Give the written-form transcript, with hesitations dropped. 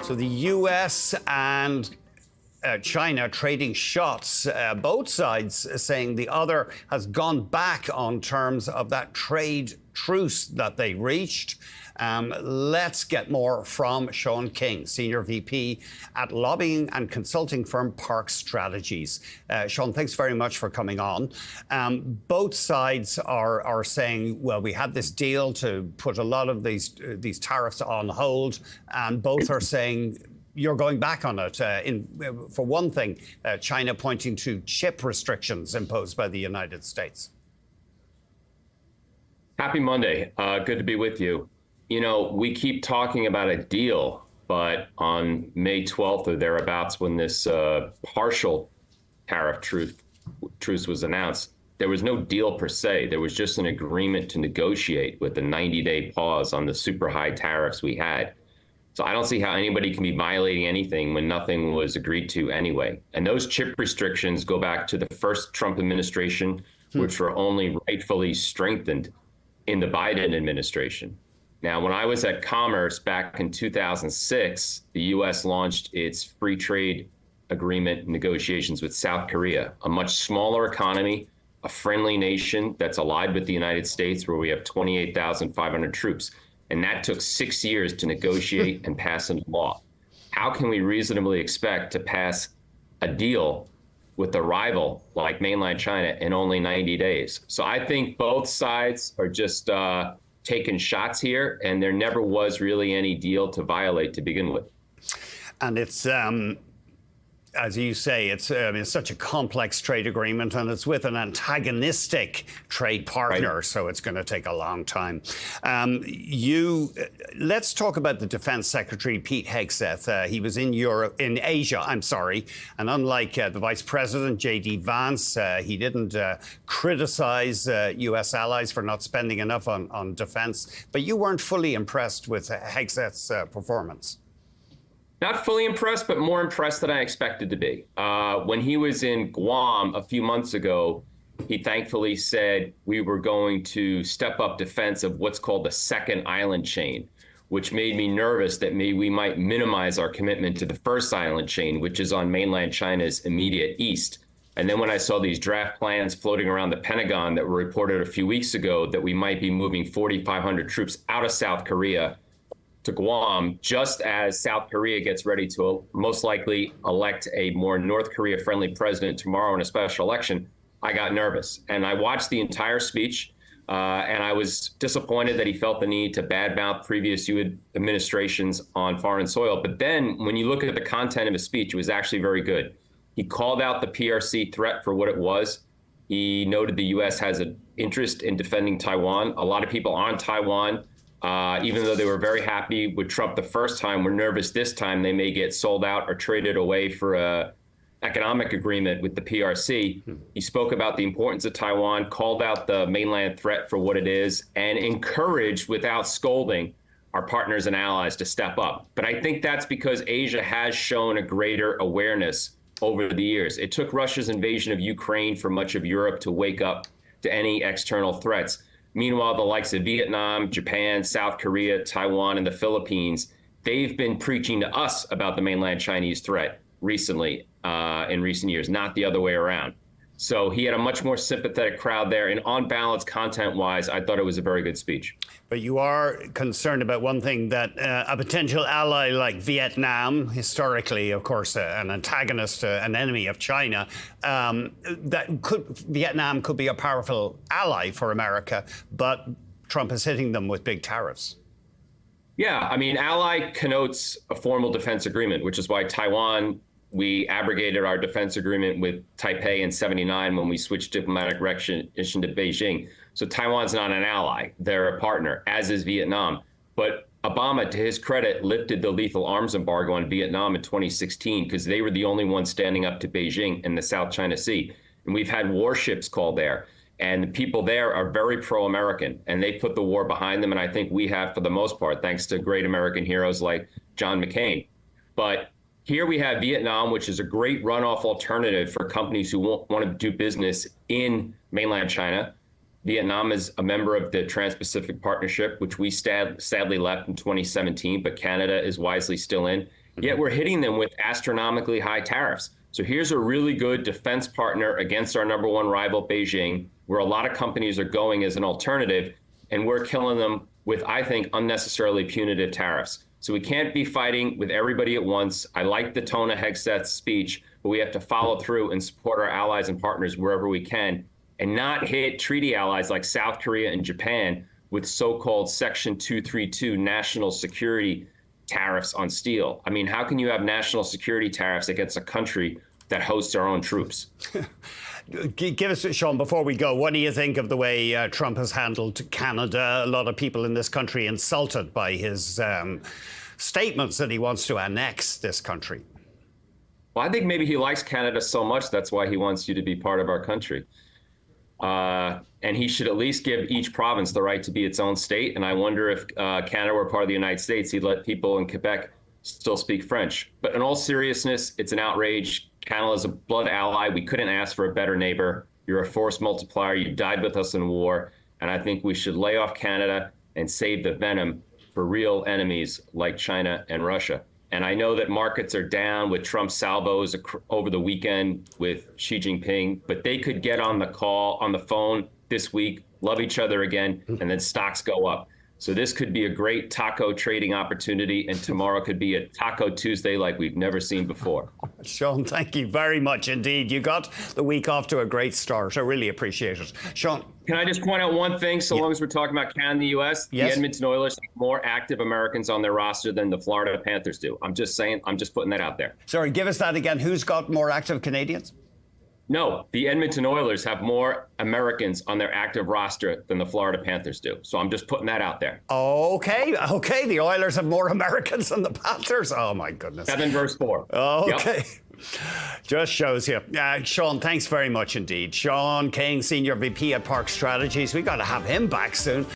So the US and China trading shots, both sides saying the other has gone back on terms of that trade truce that they reached. Let's get more from Sean King, Senior VP at lobbying and consulting firm Park Strategies. Sean, thanks very much for coming on. Both sides are saying, well, we had this deal to put a lot of these tariffs on hold, and both are saying you're going back on it. For one thing, China pointing to chip restrictions imposed by the United States. Happy Monday. Good to be with you. You know, we keep talking about a deal, but on May 12th or thereabouts, when this partial tariff truce was announced, there was no deal per se. There was just an agreement to negotiate with a 90-day pause on the super high tariffs we had. So I don't see how anybody can be violating anything when nothing was agreed to anyway. And those chip restrictions go back to the first Trump administration, which were only rightfully strengthened in the Biden administration. Now, when I was at Commerce back in 2006, the U.S. launched its free trade agreement negotiations with South Korea, a much smaller economy, a friendly nation that's allied with the United States, where we have 28,500 troops. And that took 6 years to negotiate and pass into law. How can we reasonably expect to pass a deal with a rival like mainland China in only 90 days? So I think both sides are just taking shots here, and there never was really any deal to violate to begin with. And it's, as you say, it's such a complex trade agreement, and it's with an antagonistic trade partner, right? So it's going to take a long time. Let's talk about the Defense Secretary, Pete Hegseth. He was in Asia, and unlike the Vice President, J.D. Vance, he didn't criticize U.S. allies for not spending enough on defense. But you weren't fully impressed with Hegseth's performance. Not fully impressed, but more impressed than I expected to be. When he was in Guam a few months ago, he thankfully said we were going to step up defense of what's called the second island chain, which made me nervous that maybe we might minimize our commitment to the first island chain, which is on mainland China's immediate east. And then when I saw these draft plans floating around the Pentagon that were reported a few weeks ago that we might be moving 4,500 troops out of South Korea to Guam, just as South Korea gets ready to most likely elect a more North Korea-friendly president tomorrow in a special election, I got nervous. And I watched the entire speech, and I was disappointed that he felt the need to badmouth previous U.S. administrations on foreign soil. But then when you look at the content of his speech, it was actually very good. He called out the PRC threat for what it was. He noted the U.S. has an interest in defending Taiwan. A lot of people on Taiwan, even though they were very happy with Trump the first time, we're nervous this time they may get sold out or traded away for an economic agreement with the PRC. He spoke about the importance of Taiwan, called out the mainland threat for what it is, and encouraged, without scolding, our partners and allies to step up. But I think that's because Asia has shown a greater awareness over the years. It took Russia's invasion of Ukraine for much of Europe to wake up to any external threats. Meanwhile, the likes of Vietnam, Japan, South Korea, Taiwan, and the Philippines, they've been preaching to us about the mainland Chinese threat recently, in recent years, not the other way around. So he had a much more sympathetic crowd there. And on balance, content-wise, I thought it was a very good speech. But you are concerned about one thing, that a potential ally like Vietnam, historically, of course, an antagonist, an enemy of China, Vietnam could be a powerful ally for America, but Trump is hitting them with big tariffs. Yeah, I mean, ally connotes a formal defense agreement, which is why Taiwan, we abrogated our defense agreement with Taipei in '79 when we switched diplomatic recognition to Beijing. So Taiwan's not an ally. They're a partner, as is Vietnam. But Obama, to his credit, lifted the lethal arms embargo on Vietnam in 2016 because they were the only ones standing up to Beijing in the South China Sea. And we've had warships called there. And the people there are very pro-American, and they put the war behind them. And I think we have, for the most part, thanks to great American heroes like John McCain. But here we have Vietnam, which is a great runoff alternative for companies who want to do business in mainland China. Vietnam is a member of the Trans-Pacific Partnership, which we sadly left in 2017, but Canada is wisely still in. yet we're hitting them with astronomically high tariffs. So here's a really good defense partner against our number one rival, Beijing, where a lot of companies are going as an alternative, and we're killing them with, I think, unnecessarily punitive tariffs. So we can't be fighting with everybody at once. I like the tone of Hegseth's speech, but we have to follow through and support our allies and partners wherever we can, and not hit treaty allies like South Korea and Japan with so-called Section 232 national security tariffs on steel. I mean, how can you have national security tariffs against a country that hosts our own troops? Give us, Sean, before we go, what do you think of the way Trump has handled Canada? A lot of people in this country insulted by his statements that he wants to annex this country. Well, I think maybe he likes Canada so much that's why he wants you to be part of our country. And he should at least give each province the right to be its own state. And I wonder if Canada were part of the United States, he'd let people in Quebec still speak French. But in all seriousness, it's an outrage. Canada is a blood ally. We couldn't ask for a better neighbor. You're a force multiplier. You died with us in war. And I think we should lay off Canada and save the venom for real enemies like China and Russia. And I know that markets are down with Trump's salvos over the weekend with Xi Jinping, but they could get on the phone this week, love each other again, and then stocks go up. So this could be a great taco trading opportunity, and tomorrow could be a Taco Tuesday like we've never seen before. Sean, thank you very much indeed. You got the week off to a great start. I really appreciate it. Sean. Can I just point out one thing, so long as we're talking about Canada and the U.S.? Yes. The Edmonton Oilers have more active Americans on their roster than the Florida Panthers do. I'm just saying, I'm just putting that out there. Sorry, give us that again. Who's got more active Canadians? No, the Edmonton Oilers have more Americans on their active roster than the Florida Panthers do. So I'm just putting that out there. Okay. The Oilers have more Americans than the Panthers. Oh, my goodness. 7 versus 4. Okay. Yep. Just shows you. Sean, thanks very much indeed. Sean King, Senior VP at Park Strategies. We've got to have him back soon.